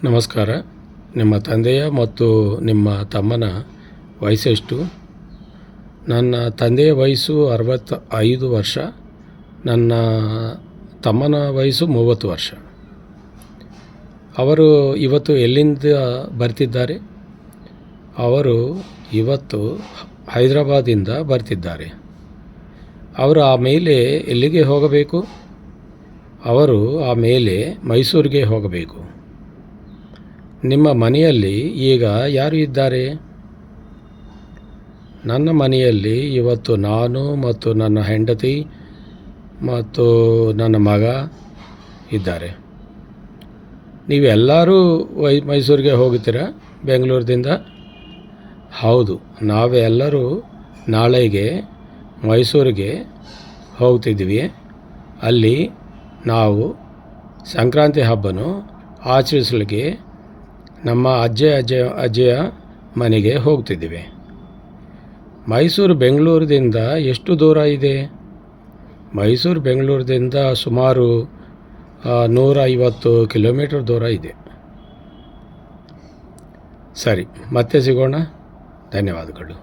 ನಮಸ್ಕಾರ. ನಿಮ್ಮ ತಂದೆಯ ಮತ್ತು ನಿಮ್ಮ ತಮ್ಮನ ವಯಸ್ಸೆಷ್ಟು? ನನ್ನ ತಂದೆಯ ವಯಸ್ಸು 65 ವರ್ಷ, ನನ್ನ ತಮ್ಮನ ವಯಸ್ಸು 30 ವರ್ಷ. ಅವರು ಇವತ್ತು ಎಲ್ಲಿಂದ ಬರ್ತಿದ್ದಾರೆ? ಅವರು ಇವತ್ತು ಹೈದರಾಬಾದಿಂದ ಬರ್ತಿದ್ದಾರೆ. ಅವರು ಆಮೇಲೆ ಎಲ್ಲಿಗೆ ಹೋಗಬೇಕು? ಅವರು ಆಮೇಲೆ ಮೈಸೂರಿಗೆ ಹೋಗಬೇಕು. ನಿಮ್ಮ ಮನೆಯಲ್ಲಿ ಈಗ ಯಾರು ಇದ್ದಾರೆ? ನನ್ನ ಮನೆಯಲ್ಲಿ ಇವತ್ತು ನಾನು ಮತ್ತು ನನ್ನ ಹೆಂಡತಿ ಮತ್ತು ನನ್ನ ಮಗ ಇದ್ದಾರೆ. ನೀವೆಲ್ಲರೂ ಮೈಸೂರಿಗೆ ಹೋಗುತ್ತೀರಾ ಬೆಂಗಳೂರಿನಿಂದ? ಹೌದು, ನಾವೆಲ್ಲರೂ ನಾಳೆಗೆ ಮೈಸೂರಿಗೆ ಹೋಗ್ತಿದ್ವಿ. ಅಲ್ಲಿ ನಾವು ಸಂಕ್ರಾಂತಿ ಹಬ್ಬನ ಆಚರಿಸಲಿಕ್ಕೆ ನಮ್ಮ ಅಜ್ಜಿಯ ಮನೆಗೆ ಹೋಗ್ತಿದ್ದೀವಿ. ಮೈಸೂರು ಬೆಂಗಳೂರಿನಿಂದ ಎಷ್ಟು ದೂರ ಇದೆ? ಮೈಸೂರು ಬೆಂಗಳೂರಿನಿಂದ ಸುಮಾರು 150 ಕಿಲೋಮೀಟರ್ ದೂರ ಇದೆ. ಸರಿ, ಮತ್ತೆ ಸಿಗೋಣ. ಧನ್ಯವಾದಗಳು.